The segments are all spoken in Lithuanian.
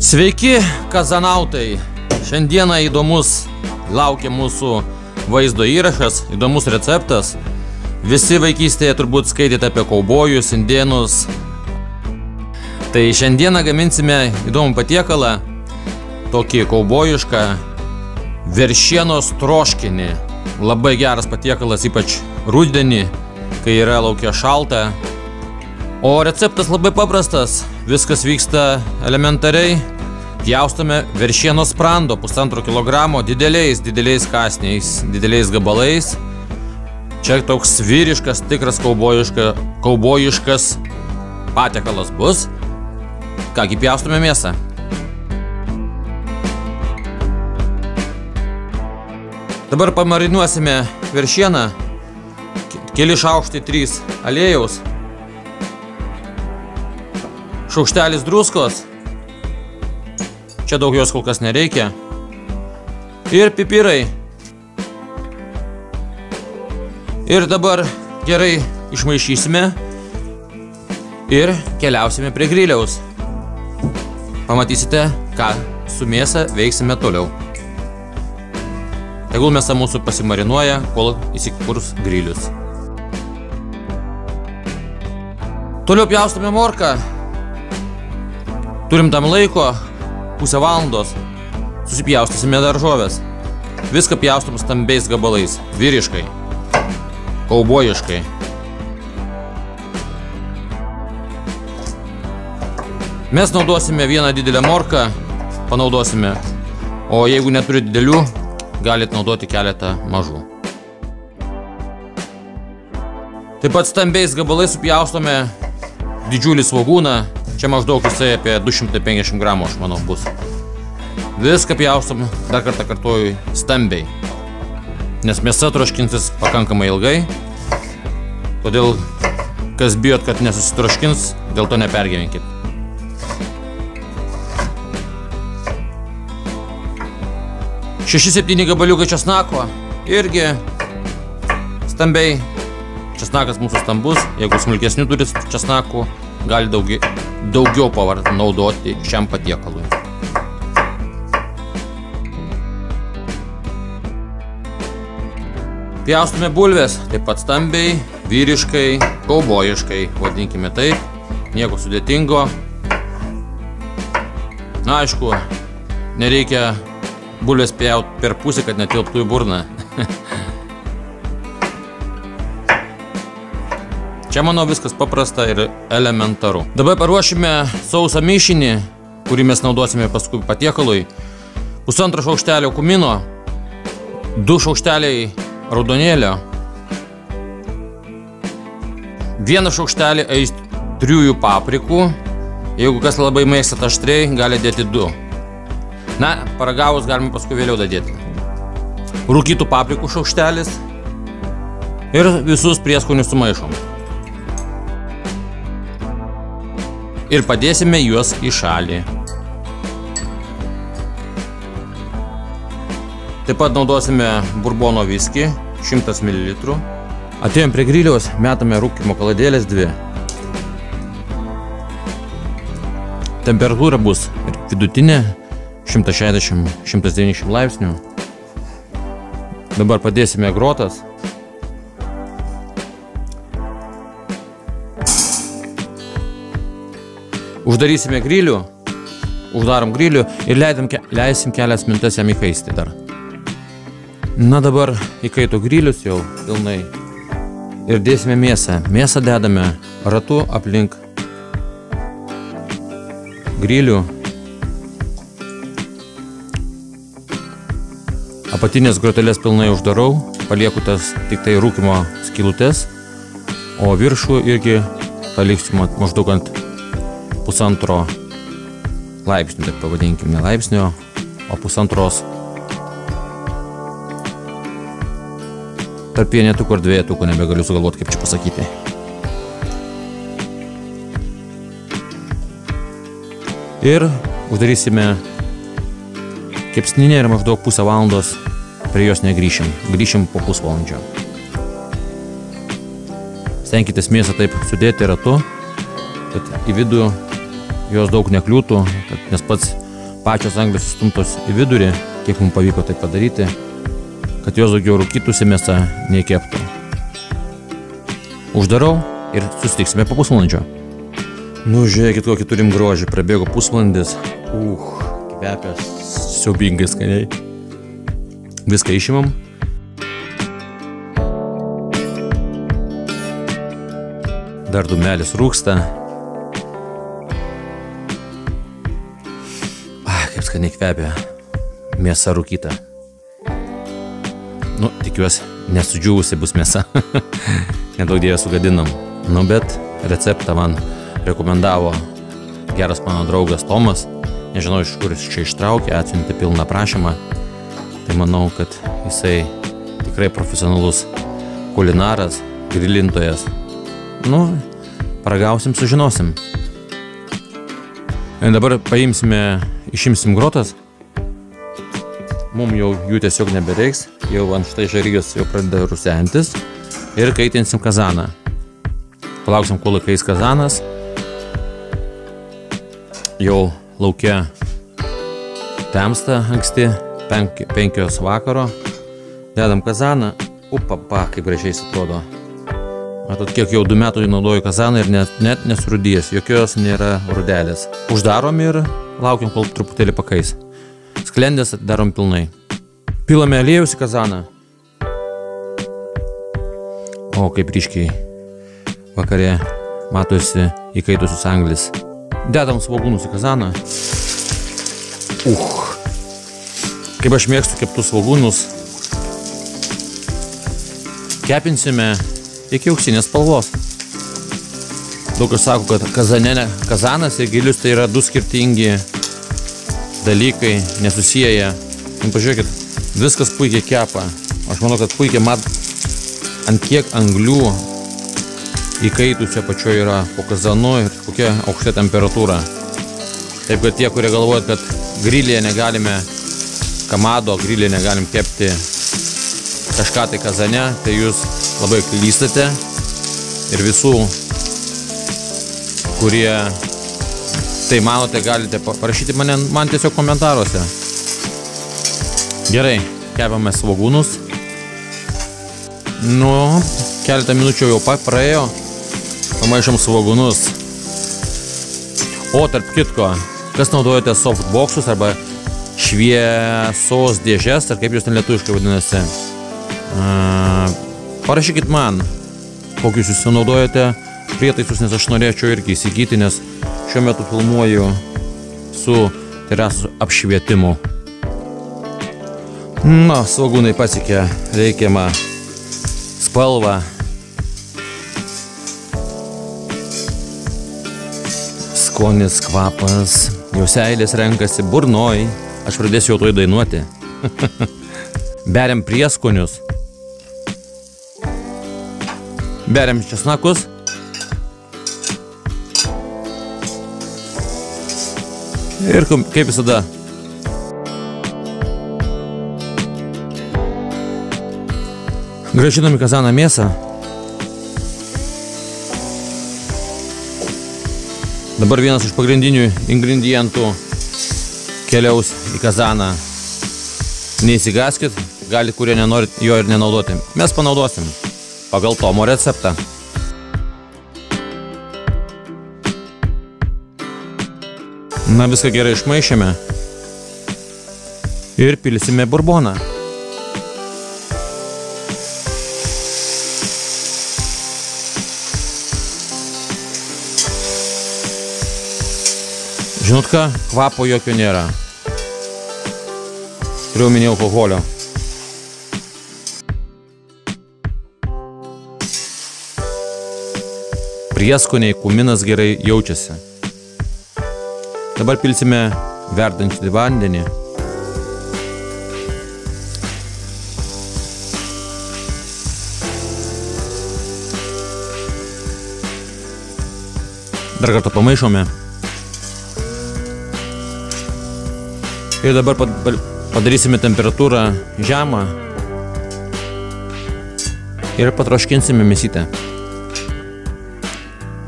Sveiki, kazanautai! Šiandieną įdomus laukia mūsų vaizdo įrašas, įdomus receptas. Visi vaikystėje turbūt skaitėte apie kaubojus, indėnus. Tai šiandieną gaminsime įdomų patiekalą, tokį kaubojišką veršienos troškinį. Labai geras patiekalas, ypač rudenį, kai yra laukia šalta. O receptas labai paprastas, viskas vyksta elementariai. Pjaustome veršienos sprando 1,5 kilogramo dideliais kąsniais, dideliais gabalais. Čia toks vyriškas, tikras kaubojiškas patiekalas bus. Kągi, pjaustome mėsą. Dabar pamarinuosime veršieną. Keli šaukštai 3 aliejaus. Šaukštelis druskos. Čia daug jos kol kas nereikia. Ir pipirai. Ir dabar gerai išmaišysime ir keliausime prie griliaus. Pamatysite, ką su mėsa veiksime toliau. Tegul mėsa mūsų pasimarinuoja, kol įsikurs grilius. Toliau pjaustome morką. Turim tam laiko, pusę valandos. Susipjaustysime daržovės. Viską pjaustom stambiais gabalais, vyriškai, kaubojiškai. Mes naudosime vieną didelę morką, panaudosime. O jeigu neturi didelių, galite naudoti keletą mažų. Taip pat stambiais gabalais supjaustome didžiulį svogūną. Čia maždaug jisai apie 250 gramų, aš manau, bus. Viską pjaustom, dar kartą kartuoju, stambiai. Nes mėsa troškinsis pakankamai ilgai. Todėl, kas bijot, kad nesusitroškins, dėl to nepergyvenkit. Šeši 7 gabaliukai česnako. Irgi stambiai. Česnakas mūsų stambus. Jeigu smulkesnių turit česnakų, gali daugiau naudoti šiam patiekalui. Pjaustome bulves, taip pat stambiai, vyriškai, kaubojiškai, vadinkime taip, nieko sudėtingo. Na, aišku, nereikia bulves pjauti per pusę, kad netilptų į burną. Čia, manau, viskas paprasta ir elementaru. Dabar paruošime sausą mišinį, kurį mes naudosime paskui patiekalui. 1,5 šaukštelio kumino, 2 šaukšteliai raudonėlio, 1 šaukštelį aistriųjų paprikų. Jeigu kas labai mėgstat aštriai, gali dėti 2. Na, paragavus galime paskui vėliau dadėti. Rūkytų paprikų šaukštelis ir visus prieskonius sumaišom. Ir padėsime juos į šalį. Taip pat naudosime burbono viskį, 100 ml. Atėjom prie griliaus, metame rūkymo kaladėlės 2. Temperatūra bus vidutinė, 160–190 laipsnių. Dabar padėsime grotas. Uždarysime grilių, uždarom grilių ir leisim kelias minutes jam įkaisti dar. Na, dabar įkaito grilius jau pilnai ir dėsime mėsą. Mėsą dedame ratu aplink grilių. Apatinės groteles pilnai uždarau, palieku tas tik tai rūkymo skylutes, o viršų irgi paliksiu maždaug ant 1,5 laipsnių, taip pavadinkim, ne laipsnio, o 1,5. Tarp vienetukų ar dvejetukų, nebegaliu sugalvoti, kaip čia pasakyti. Ir uždarysime kepsninę ir maždaug pusę valandos prie jos negrįšim. Grįšim po pusvalandžio. Stenkitės mėsą taip sudėti ratu, kad į vidų jos daug nekliūtų, nes pats pačios anglės sustumtos į vidurį, kiek mums pavyko tai padaryti, kad jos daugiau rūkytųsi mėsa nei keptų. Uždarau ir susitiksime po pusvalandžio. Nu, žiūrėkit, kokį turim grožį. Prabėgo pusvalandis. Kvepia siaubingai skaniai. Viską išimam. Dar dūmelis rūksta. Kaip skaniai kvepia. Mėsa rūkyta. Nu, tikiuosi, nesudžiūvusi bus mėsa. Nedaug dievė sugadinam. Nu, bet receptą man rekomendavo geras mano draugas Tomas. Nežinau, iš kur jis čia ištraukė, atsiuntė pilną prašymą. Tai manau, kad jisai tikrai profesionalus kulinaras, grilintojas. Nu, paragausim, sužinosim. Ir dabar išimsim grotas. Mums jau jų tiesiog nebereiks. Jau ant štai žarijos jau pradeda rusentis. Ir kaitinsim kazaną. Palauksim, kol kais kazanas. Jau lauke temsta anksti, 5 vakaro. Dedam kazaną. Kaip gražiai atrodo. Matot, kiek jau 2 metų naudoju kazaną ir net nesurudėjęs. Jokios nėra rudelės. Uždarom ir laukiam, kol truputėlį pakais. Sklendės darom pilnai. Pilame aliejus į kazaną. O, kaip ryškiai vakare matosi įkaitusius anglis. Dedam svogūnus į kazaną. Kaip aš mėgstu keptus svogūnus. Kepinsime iki auksinės spalvos. Daug kas sako, kad kazanas ir gilius tai yra 2 skirtingi dalykai, nesusieję. Pažiūrėkit, viskas puikiai kepa. Aš manau, kad puikiai ant kiek anglių įkaitusio pačioje yra po kazanu ir kokia aukšta temperatūra. Taip, kad tie, kurie galvojat, kad grilėje negalime, kamado grilėje negalim kepti kažką tai kazane, tai jūs labai klystate. Ir visų, kurie tai manote, galite parašyti man tiesiog komentaruose. Gerai, kepame svogūnus. Nu, keletą minučių jau praėjo. Pamaišom svogūnus. O, tarp kitko, kas naudojate softboxus arba šviesos dėžes, ar kaip jūs ten lietuviškai vadinasi. Parašykit man, kokius jūs naudojate prietaisus, nes aš norėčiau irgi įsigyti, nes šiuo metu filmuoju su terasų apšvietimu. Na, svogūnai pasiekė reikiamą spalvą. Skonis, kvapas, jau seilės renkasi burnoj. Aš pradėsiu jau toj dainuoti. Beriam prieskonius. Beriam česnakus. Ir kaip visada. Grąžinam į kazaną mėsą. Dabar vienas iš pagrindinių ingredientų keliaus į kazaną. Neįsigaskit, gali, kurie nenorit jo ir nenaudoti. Mes panaudosim pagal Tomo receptą. Na, viską gerai išmaišėme. Ir pilsime burboną. Žinot ką? Kvapo jokio nėra. Turiu omeny alkoholio. Prieskoniai, kuminas gerai jaučiasi. Dabar pilsime verdantį vandenį. Dar kartą pamaišome. Ir dabar padarysime temperatūrą žemą ir patroškinsime mėsytę.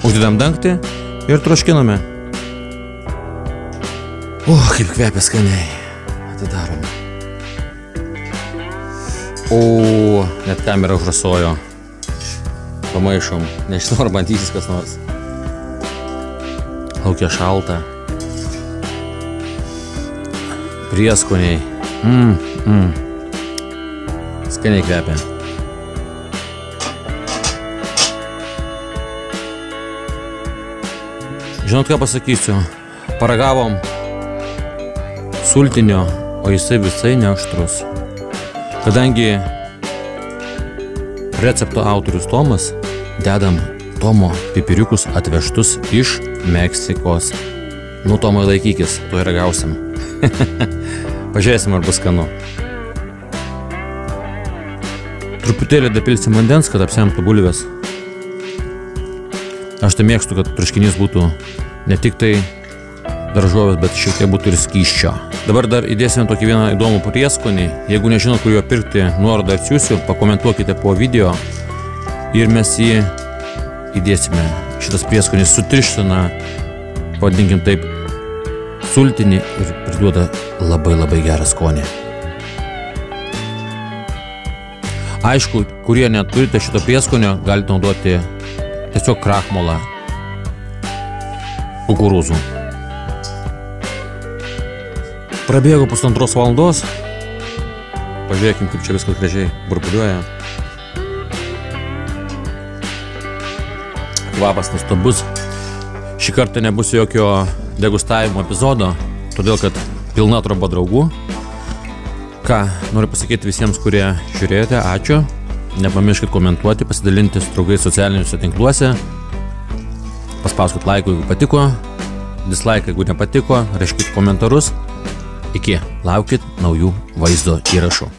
Uždedam dangtį ir troškiname. Kaip kvepia skaniai. Atidarom. Net kamera užrasojo. Pamaišom. Nežinau, ar bandysis kas nors. Laukia šalta. Prieskoniai. Skaniai kvepia. Žinot, ką pasakysiu? Paragavom sultinio, o jisai visai neaštrus. Kadangi recepto autorius Tomas, dedam Tomo pipiriukus atvežtus iš Meksikos. Nu, Tomai, laikykis, tuoj ragausim. Pažiūrėsim, ar bus skanu. Truputėlį dapilsim vandens, kad apsemtų bulvės. Aš tai mėgstu, kad troškinys būtų ne tik tai daržovės, bet šiek tiek būtų ir skysčio. Dabar dar įdėsime tokį vieną įdomų prieskonį. Jeigu nežinot, kur jo pirkti, nuorodą atsiųsiu, pakomentuokite po video ir mes jį įdėsime. Šitas prieskonis sutirština, pavadinkim taip, sultinį ir priduoda labai gerą skonį. Aišku, kurie neturite šito prieskonio, galite naudoti tiesiog krakmolą kukurūzų. Prabėgo 1,5 valandos. Pažiūrėkim, kaip čia viskas gražiai burbuliuoja. Kvapas nuostabus. Šį kartą nebus jokio degustavimo epizodo, todėl kad pilna troba draugų. Ką, noriu pasakyti visiems, kurie žiūrėjote, ačiū. Nepamirškit komentuoti, pasidalinti su draugais socialiniuose tinkluose. Paspauskit laiką, jeigu patiko. Dislike, jeigu nepatiko. Raškit komentarus. Iki. Laukit naujų vaizdo įrašų.